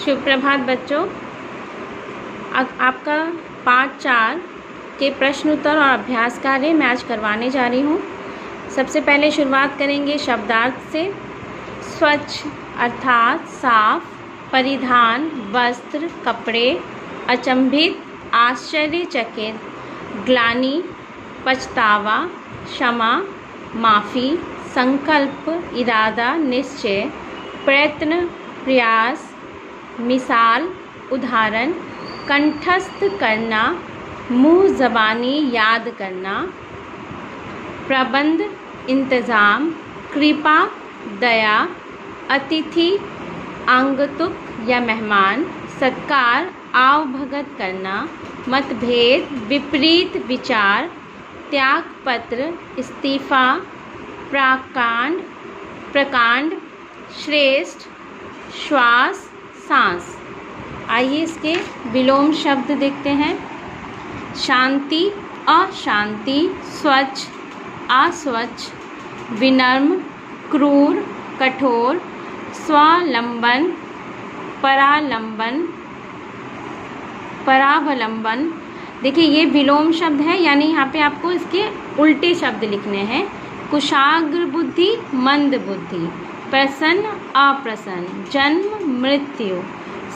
शुभ प्रभात बच्चों। आपका पाठ 4 के प्रश्न उत्तर और अभ्यास कार्य मैं आज करवाने जा रही हूँ। सबसे पहले शुरुआत करेंगे शब्दार्थ से। स्वच्छ अर्थात साफ, परिधान वस्त्र कपड़े, अचंभित आश्चर्यचकित, ग्लानि पछतावा, क्षमा माफ़ी, संकल्प इरादा निश्चय, प्रयत्न प्रयास, मिसाल उदाहरण, कंठस्थ करना, मुँह ज़बानी याद करना, प्रबंध इंतज़ाम, कृपा दया, अतिथि आगंतुक या मेहमान, सत्कार आवभगत करना, मतभेद विपरीत विचार, त्यागपत्र इस्तीफा, प्रकांड श्रेष्ठ, श्वास सांस। आइए इसके विलोम शब्द देखते हैं। शांति अशांति, स्वच्छ अस्वच्छ, विनम्र क्रूर कठोर, स्वावलंबन परावलंबन। देखिए ये विलोम शब्द है, यानी यहाँ पे आपको इसके उल्टे शब्द लिखने हैं। कुशाग्र बुद्धि मंद बुद्धि, प्रसन्न अप्रसन्न, जन्म मृत्यु,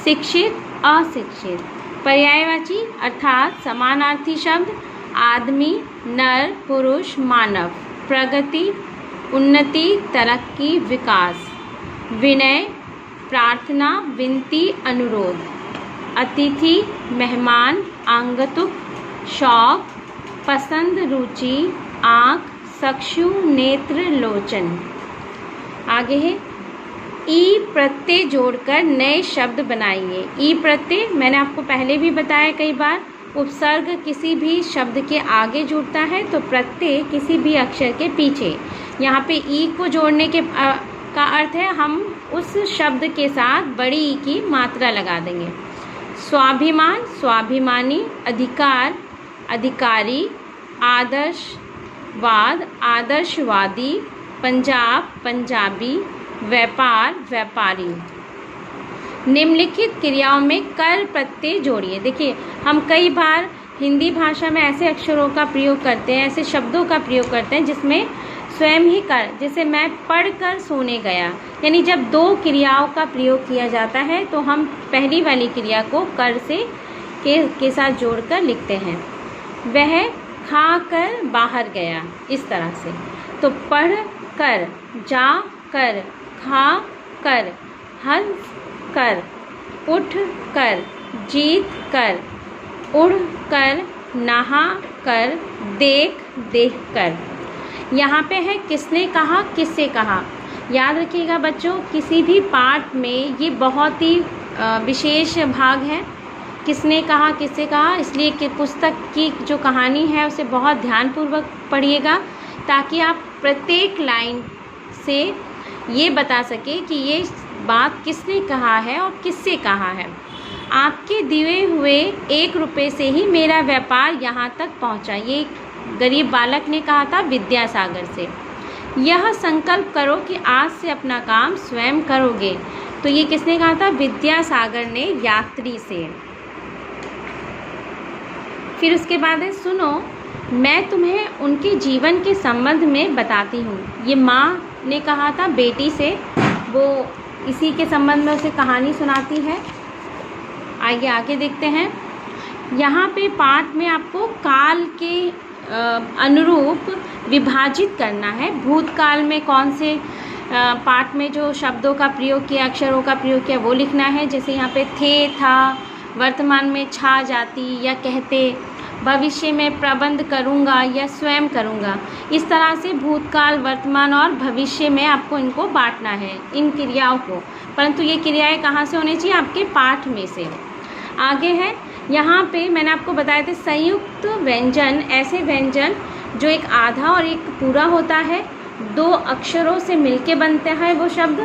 शिक्षित अशिक्षित। पर्यायवाची अर्थात समानार्थी शब्द आदमी नर पुरुष मानव, प्रगति उन्नति तरक्की विकास, विनय प्रार्थना विनती अनुरोध, अतिथि मेहमान आगंतुक, शौक पसंद रुचि, आँख चक्षु नेत्र लोचन। आगे है ई प्रत्यय जोड़कर नए शब्द बनाइए। ई प्रत्यय मैंने आपको पहले भी बताया कई बार, उपसर्ग किसी भी शब्द के आगे जुड़ता है तो प्रत्यय किसी भी अक्षर के पीछे। यहाँ पे ई को जोड़ने के का अर्थ है हम उस शब्द के साथ बड़ी ई की मात्रा लगा देंगे। स्वाभिमान स्वाभिमानी, अधिकार अधिकारी, आदर्शवाद आदर्शवादी, पंजाब पंजाबी, व्यापार व्यापारी। निम्नलिखित क्रियाओं में कर प्रत्यय जोड़िए। देखिए हम कई बार हिंदी भाषा में ऐसे अक्षरों का प्रयोग करते हैं, ऐसे शब्दों का प्रयोग करते हैं जिसमें स्वयं ही कर, जैसे मैं पढ़कर सोने गया, यानी जब दो क्रियाओं का प्रयोग किया जाता है तो हम पहली वाली क्रिया को कर से के साथ जोड़कर लिखते हैं। वह खाकर बाहर गया, इस तरह से। तो पढ़ कर, जा कर, खा कर, हंस कर, उठ कर, जीत कर, उड़ कर, नहा कर, देख कर। यहाँ पे है किसने कहा किससे कहा। याद रखिएगा बच्चों, किसी भी पाठ में ये बहुत ही विशेष भाग है, किसने कहा किससे कहा। इसलिए कि पुस्तक की जो कहानी है उसे बहुत ध्यानपूर्वक पढ़िएगा ताकि आप प्रत्येक लाइन से ये बता सके कि ये बात किसने कहा है और किससे कहा है। आपके दिए हुए 1 रुपये से ही मेरा व्यापार यहाँ तक पहुँचा, ये गरीब बालक ने कहा था विद्यासागर से। यह संकल्प करो कि आज से अपना काम स्वयं करोगे, तो ये किसने कहा था, विद्यासागर ने यात्री से। फिर उसके बाद है सुनो मैं तुम्हें उनके जीवन के संबंध में बताती हूँ। ये माँ ने कहा था बेटी से, वो इसी के संबंध में उसे कहानी सुनाती है। आइए आगे देखते हैं। यहाँ पे पाठ में आपको काल के अनुरूप विभाजित करना है। भूतकाल में कौन से पाठ में जो शब्दों का प्रयोग किया, अक्षरों का प्रयोग किया, वो लिखना है। जैसे यहाँ पे थे था, वर्तमान में छा जाती या कहते, भविष्य में प्रबंध करूँगा या स्वयं करूँगा। इस तरह से भूतकाल वर्तमान और भविष्य में आपको इनको बांटना है, इन क्रियाओं को। परंतु ये क्रियाएं कहाँ से होनी चाहिए, आपके पाठ में से। आगे है यहाँ पे मैंने आपको बताया था संयुक्त व्यंजन, ऐसे व्यंजन जो एक आधा और एक पूरा होता है, 2 अक्षरों से मिलके बनता है वो शब्द,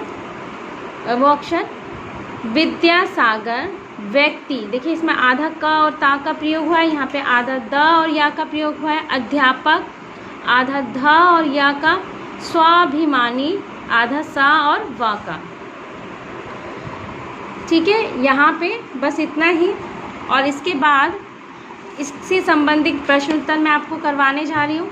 वो अक्षर। विद्यासागर व्यक्ति, देखिए इसमें आधा क और ता का प्रयोग हुआ है, यहाँ पे आधा द और या का प्रयोग हुआ है। अध्यापक आधा ध और या का, स्वाभिमानी आधा सा और वा का। ठीक है, यहाँ पे बस इतना ही। और इसके बाद इससे संबंधित प्रश्न उत्तर मैं आपको करवाने जा रही हूँ।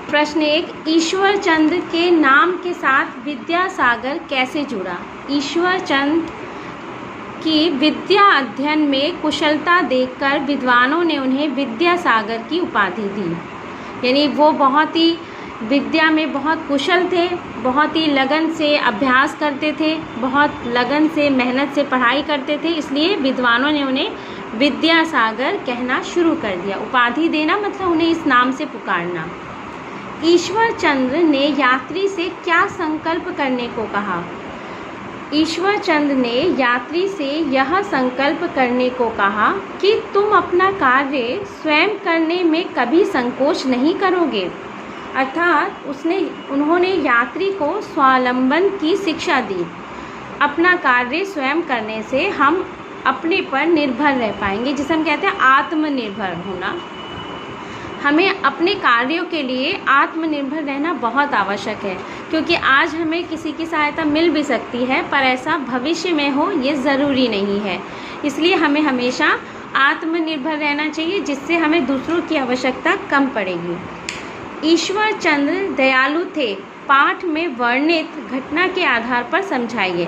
प्रश्न 1, ईश्वर चंद्र के नाम के साथ विद्यासागर कैसे जुड़ा? ईश्वर चंद्र की विद्या अध्ययन में कुशलता देखकर विद्वानों ने उन्हें विद्यासागर की उपाधि दी। यानी वो बहुत ही विद्या में बहुत कुशल थे, बहुत ही लगन से अभ्यास करते थे, बहुत लगन से मेहनत से पढ़ाई करते थे, इसलिए विद्वानों ने उन्हें विद्यासागर कहना शुरू कर दिया। उपाधि देना मतलब उन्हें इस नाम से पुकारना। ईश्वर चंद्र ने यात्री से क्या संकल्प करने को कहा? ईश्वर चंद्र ने यात्री से यह संकल्प करने को कहा कि तुम अपना कार्य स्वयं करने में कभी संकोच नहीं करोगे। अर्थात उन्होंने यात्री को स्वावलंबन की शिक्षा दी। अपना कार्य स्वयं करने से हम अपने पर निर्भर रह पाएंगे, जिसे हम कहते हैं आत्मनिर्भर होना। हमें अपने कार्यों के लिए आत्मनिर्भर रहना बहुत आवश्यक है, क्योंकि आज हमें किसी की सहायता मिल भी सकती है, पर ऐसा भविष्य में हो ये ज़रूरी नहीं है। इसलिए हमें हमेशा आत्मनिर्भर रहना चाहिए, जिससे हमें दूसरों की आवश्यकता कम पड़ेगी। ईश्वर चंद्र दयालु थे, पाठ में वर्णित घटना के आधार पर समझाइए।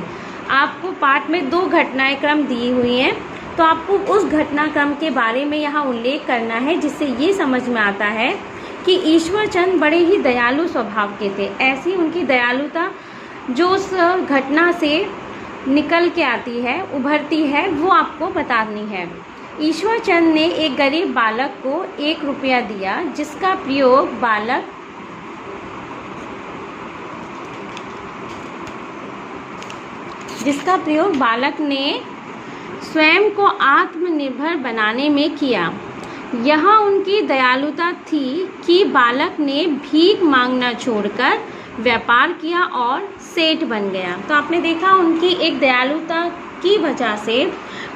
आपको पाठ में 2 घटनाएं क्रम दी हुई हैं, तो आपको उस घटनाक्रम के बारे में यहाँ उल्लेख करना है, जिससे ये समझ में आता है कि ईश्वर चंद्र बड़े ही दयालु स्वभाव के थे। ऐसी उनकी दयालुता जो उस घटना से निकल के आती है, उभरती है, वो आपको बतानी है। ईश्वर चंद्र ने एक गरीब बालक को 1 रुपया दिया, जिसका प्रयोग बालक ने स्वयं को आत्मनिर्भर बनाने में किया। यहाँ उनकी दयालुता थी कि बालक ने भीख मांगना छोड़कर व्यापार किया और सेठ बन गया। तो आपने देखा उनकी एक दयालुता की वजह से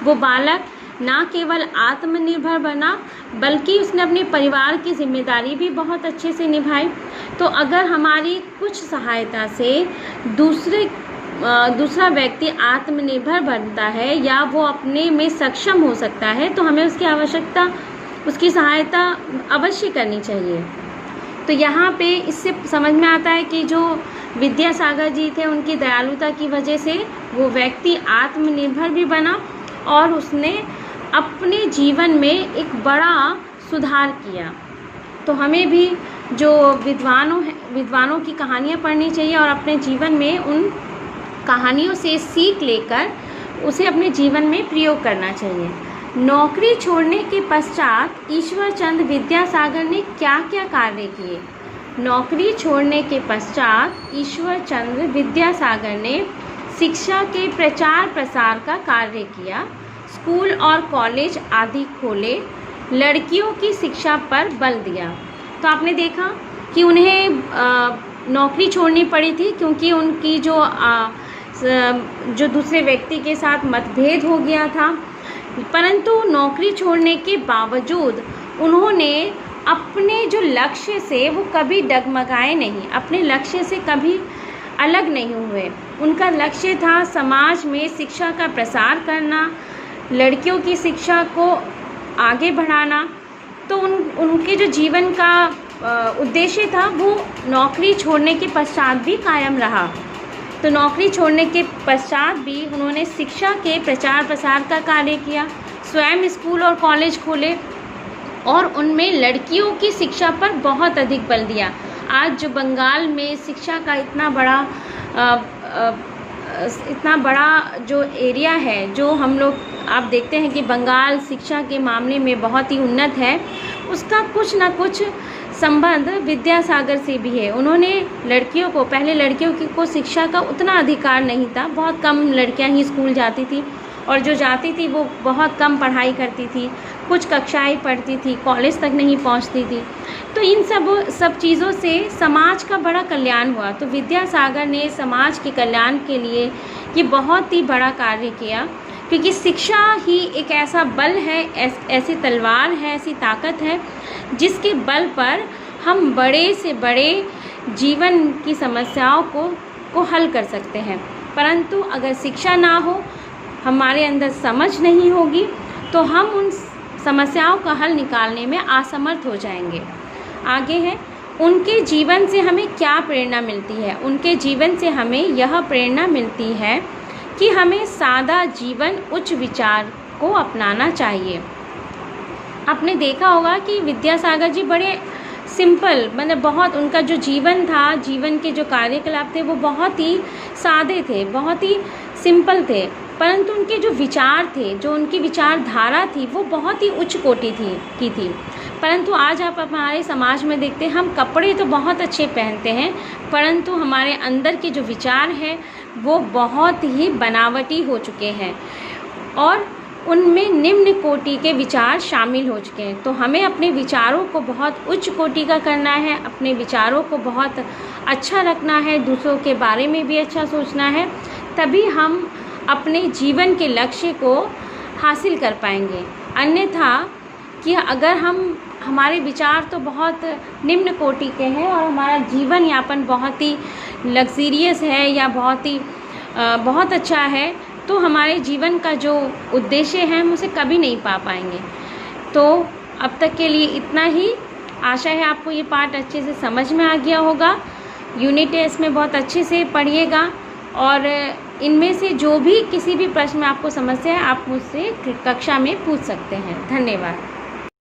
वो बालक ना केवल आत्मनिर्भर बना, बल्कि उसने अपने परिवार की जिम्मेदारी भी बहुत अच्छे से निभाई। तो अगर हमारी कुछ सहायता से दूसरा व्यक्ति आत्मनिर्भर बनता है या वो अपने में सक्षम हो सकता है, तो हमें उसकी सहायता अवश्य करनी चाहिए। तो यहाँ पे इससे समझ में आता है कि जो विद्यासागर जी थे, उनकी दयालुता की वजह से वो व्यक्ति आत्मनिर्भर भी बना और उसने अपने जीवन में एक बड़ा सुधार किया। तो हमें भी जो विद्वानों की कहानियाँ पढ़नी चाहिए और अपने जीवन में उन कहानियों से सीख लेकर उसे अपने जीवन में प्रयोग करना चाहिए। नौकरी छोड़ने के पश्चात ईश्वर चंद्र विद्यासागर ने क्या क्या कार्य किए? नौकरी छोड़ने के पश्चात ईश्वर चंद्र विद्यासागर ने शिक्षा के प्रचार प्रसार का कार्य किया, स्कूल और कॉलेज आदि खोले, लड़कियों की शिक्षा पर बल दिया। तो आपने देखा कि उन्हें नौकरी छोड़नी पड़ी थी, क्योंकि उनकी जो दूसरे व्यक्ति के साथ मतभेद हो गया था। परंतु नौकरी छोड़ने के बावजूद उन्होंने अपने जो लक्ष्य से वो कभी डगमगाए नहीं, अपने लक्ष्य से कभी अलग नहीं हुए। उनका लक्ष्य था समाज में शिक्षा का प्रसार करना, लड़कियों की शिक्षा को आगे बढ़ाना। तो उनके जो जीवन का उद्देश्य था वो नौकरी छोड़ने के पश्चात भी कायम रहा। तो नौकरी छोड़ने के पश्चात भी उन्होंने शिक्षा के प्रचार प्रसार का कार्य किया, स्वयं स्कूल और कॉलेज खोले और उनमें लड़कियों की शिक्षा पर बहुत अधिक बल दिया। आज जो बंगाल में शिक्षा का इतना बड़ा जो एरिया है, जो हम लोग आप देखते हैं कि बंगाल शिक्षा के मामले में बहुत ही उन्नत है, उसका कुछ ना कुछ संबंध विद्यासागर से भी है। उन्होंने पहले लड़कियों को शिक्षा का उतना अधिकार नहीं था, बहुत कम लड़कियां ही स्कूल जाती थी और जो जाती थी वो बहुत कम पढ़ाई करती थी, कुछ कक्षाएं पढ़ती थी, कॉलेज तक नहीं पहुंचती थी। तो इन सब चीज़ों से समाज का बड़ा कल्याण हुआ। तो विद्यासागर ने समाज के कल्याण के लिए ये बहुत ही बड़ा कार्य किया, क्योंकि शिक्षा ही एक ऐसा बल है, ऐसी तलवार है, ऐसी ताकत है जिसके बल पर हम बड़े से बड़े जीवन की समस्याओं को हल कर सकते हैं। परंतु अगर शिक्षा ना हो हमारे अंदर समझ नहीं होगी तो हम उन समस्याओं का हल निकालने में असमर्थ हो जाएंगे। आगे है, उनके जीवन से हमें क्या प्रेरणा मिलती है? उनके जीवन से हमें यह प्रेरणा मिलती है कि हमें सादा जीवन, उच्च विचार को अपनाना चाहिए। आपने देखा होगा कि विद्यासागर जी बड़े सिंपल, मतलब बहुत, उनका जो जीवन था, जीवन के जो कार्यकलाप थे वो बहुत ही सादे थे, बहुत ही सिंपल थे, परंतु उनके जो विचार थे, जो उनकी विचारधारा थी वो बहुत ही उच्च कोटि की थी। परंतु आज आप हमारे समाज में देखते हैं, हम कपड़े तो बहुत अच्छे पहनते हैं, परंतु हमारे अंदर के जो विचार हैं वो बहुत ही बनावटी हो चुके हैं और उनमें निम्न कोटि के विचार शामिल हो चुके हैं। तो हमें अपने विचारों को बहुत उच्च कोटि का करना है, अपने विचारों को बहुत अच्छा रखना है, दूसरों के बारे में भी अच्छा सोचना है, तभी हम अपने जीवन के लक्ष्य को हासिल कर पाएंगे। अन्यथा कि अगर हमारे विचार तो बहुत निम्न कोटि के हैं और हमारा जीवन यापन बहुत ही लग्जरियस है या बहुत अच्छा है, तो हमारे जीवन का जो उद्देश्य है हम उसे कभी नहीं पा पाएंगे। तो अब तक के लिए इतना ही। आशा है आपको ये पाठ अच्छे से समझ में आ गया होगा। यूनिट टेस्ट में बहुत अच्छे से पढ़िएगा और इनमें से जो भी किसी भी प्रश्न में आपको समस्या है आप मुझसे कक्षा में पूछ सकते हैं। धन्यवाद।